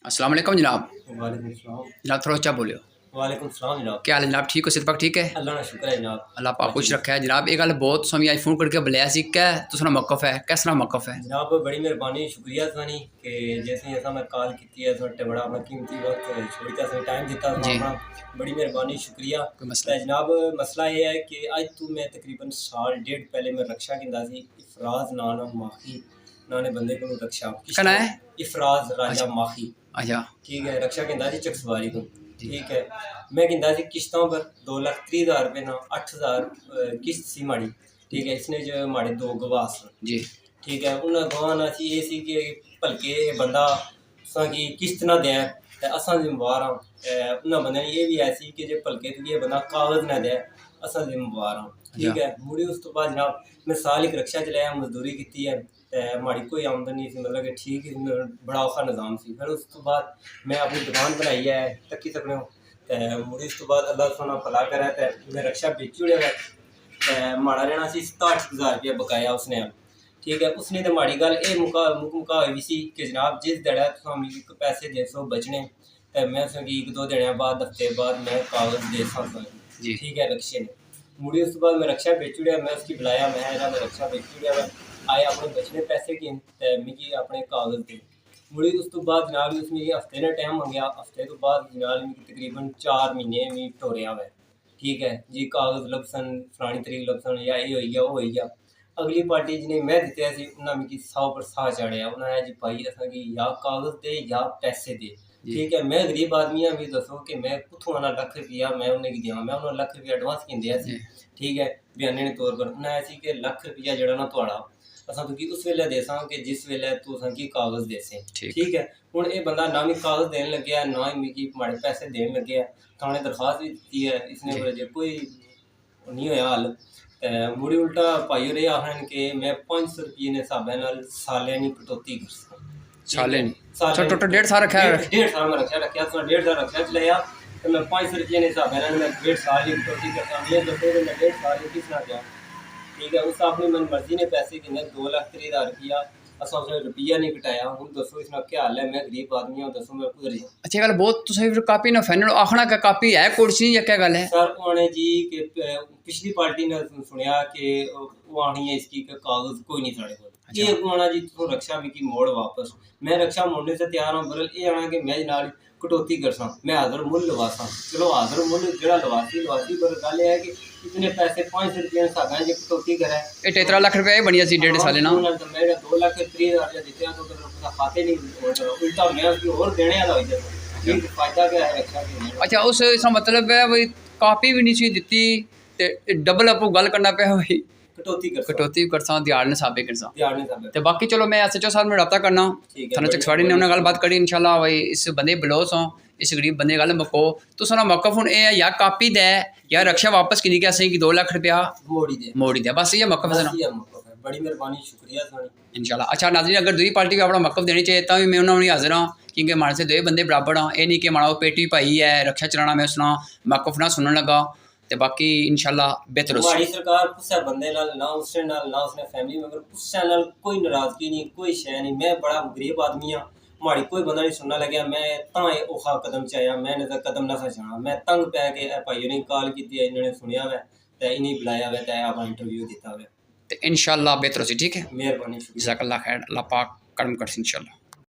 अस्सलाम वालेकुम जनाब। वालेकुम सलाम। जनाब थोड़ा ऊँचा बोलियो। वालेकुम सलाम जनाब। क्या हाल है जनाब? ठीक हो? सेहत पाक ठीक है? अल्लाह का शुक्र है जनाब। अल्लाह पाक खुश रखा है जनाब। एक गल बहुत स्वामी अज फोन करके बुलाया सी क्या तुसरा मौकफ है किस तरह मौकफ है? जनाब बड़ी मेहरबानी शुक्रिया सानी कि जैसे असा मैं कॉल की है थोड़े बड़ा अपना कीमती वक्त छोड़ी था टाइम दिता जी अपना बड़ी मेहरबानी शुक्रिया। कोई मसला तो जनाब मसला ये है कि अज तो मैं तकरीबन साल डेढ़ पहले मैं रक्षा किंदा सी इफराज नाना माखी नाने बंदे को रक्षा कहना है इफराज राजा अच्छा माखी अच्छा ठीक है रक्षा किंदा सी चकसवारी को जी ठीक है। मैं किंदा सी किश्तों पर 2,30,000 रुपये ना 8,000 किश्त सी माड़ी ठीक है। इसने जो माड़े दो गवाह सन जी ठीक है। उन्हें गवाह ना सी ये सी कि भलके बंदा असांगी किश्त ना दें तो असां जिम्मेवार हाँ। उन्हें बंदे ये भी ऐसी कि जो भलके तो ये बंदा कागज़ ना दे असां जिम्मेवार हाँ ठीक है। मुड़ी उस तो बाद जनाब मैं साल एक रक्षा चलाया मजदूरी की है तो माड़ी कोई आमदन नहीं सी मतलब कि ठीक बड़ा औखा निज़ाम सी। फिर उस तो बाद मैं अपनी दुकान बनाई है तक्की सकने हो तो मुड़ी उस तो बाद अल्लाह सोना भला करे तो मैं रक्षा बेची ओड़ेआ तो माड़ा रहना सी 67,000 रुपया बकाया उसने ठीक है। उसने तो माड़ी गल ये मुका हुई सी कि जनाब जिस दड़ा तुम मिगी पैसे दे सो बचने तो मैं उसकी एक दो दिन बाद हफ्ते बाद मैं कागज़ दे सकता जी ठीक है। रक्षे ने मुड़ी उस बाद मैं रक्षा बेची ओड़ेआ मैं उसकी बुलाया मैं रक्षा बेची ओड़ेआ आए अपने बचने पैसे गिन तो मिगी अपने कागज़ दे मुड़ी उस तो बाद जनाब उसमें हफ्ते ने टाइम मंगया हफ्ते तो बाद जनाब मिगी तकरीबन 4 महीने में टोरिया हुआ ठीक है जी कागज़ लभसन फलानी तरीक लभसन या ये हो गया वो हो गया। अगली पार्टी जिन्हें मैं दित्ते सी उन्हें मिगी 100 पर 100 चाढ़िया उन्हें जी भाई असेंगी या कागज़ दे या पैसे दे ठीक है। मैं गरीब आदमी हाँ भी दसो कि मैं कुत्थों आना लख रुपया मैं उन्हें दिया मैं उन्हें लख रुपया एडवांस की दिया ठीक है बयाने के तौर पर उन्हें ऐसी कि लख रुपया जड़ा ना थोड़ा असा तुकी उस वेले देसा कि जिस वेले तू असेंगी कागज़ देसे ठीक है। हुण ये बंदा ना मी कागज़ देन लग्या ना ही मिगी माड़े पैसे देन लग्या थाने दरखास्त भी दी है इसने पर कोई नहीं होया हल मुड़ी उल्टा भाई होरें आखन कि मैं 500 रुपये ने हिसाबे नाल साले नी कटौती कर साले नहीं टोटल 1.5 साल रखा है 1.5 साल में रक्षा रखा तो 1.5 साल रक्षा चलाया तो मैं 500 रुपये ने हिसाबे नाल मैं 1.5 साल की कटौती करता ये दसो मैं 1.5 साल किस ना गया ठीक है। उस अपनी मन मर्जी ने पैसे किन्ने 2,30,000 रुपया असा उसने रुपया नहीं कटाया हूँ दसो इसना क्या हाल है मैं गरीब आदमी हूँ दसो मैं कुधर जाऊँ। अच्छा गल बहुत तुसें फिर कापी ना फाइनल आखना का कापी है कोर्ट सी या क्या गल है? सर उन्होंने जी कि पिछली पार्टी ने सुनया कि वो आनी है इसकी कागज़ कोई नहीं साढ़े को ये आना जी तो रक्षा मिगी मोड़ वापस मैं रक्षा मोड़ने से तैयार हूँ बरल ये आना कि मैं नाल कटौती कर सा मैं हाजिर मुल लवासा चलो हाजिर मुल जो लवासी पर गल है कि इतने पैसे 500 रुपये हिसाब है जो कटौती करे ये 13 लाख रुपया ही बनिया सी 1.5 साल ना मेरे 2,30,000 दिते तो खाते नहीं उल्टा मैं उसकी और देने वाला हो जाता फायदा क्या है रक्षा के। अच्छा उस इसका मतलब है भाई कापी भी नहीं सी दिती ते डबल आपको गल करना पे भाई कटौती करसा दिहाड़ ने साबे करसा ते बाकी चलो मैं एसएचओ साहब में रब्ता करना थाना चकसवाड़ी ने उन्हें गल बात करी इंशाल्लाह भाई इस बंदे बलोस हो इस गरीब बंदे गल मको तो सोना मौकफ हुन ए या कापी दे या रक्षा वापस किनी के असें की 2 लाख रुपया मोड़ी दे बस ये मौकफ है ना बड़ी मेहरबानी शुक्रिया सानी इंशाल्लाह। अच्छा नाज़रीन अगर दूसरी पार्टी को अपना मौकफ देनी चाहिए तो भी मैं उन्होंने हाजिर हाँ क्योंकि हमारे से 2 बंदे बराबर हाँ ये नहीं कि हमारा पेटी भाई है रक्षा चलाना मैं उसना मौकफ ना सुनने लगा तो बाकी इंशाल्लाह बेहतर हो हमारी सरकार कुछ बंदे ना उसने फैमिली मेंबर कुछ कोई नाराजगी नहीं कोई शय नहीं मैं बड़ा गरीब आदमी हाँ माड़ी कोई बंदा नहीं सुनना लगे मैं औखा कदम चाया मैं कदम ना चाह मैं तंग पै के भाई ने कॉल की इन्होंने सुनिया हुआ तो इन्हें बुलाया हुआ तो अपना इंटरव्यू दिता हुआ तो इंशाल्लाह बेहतर हो ठीक है। मेहरबानी जज़ाकल्लाह खैर अल्लाह पाक करम करस इंशाल्लाह।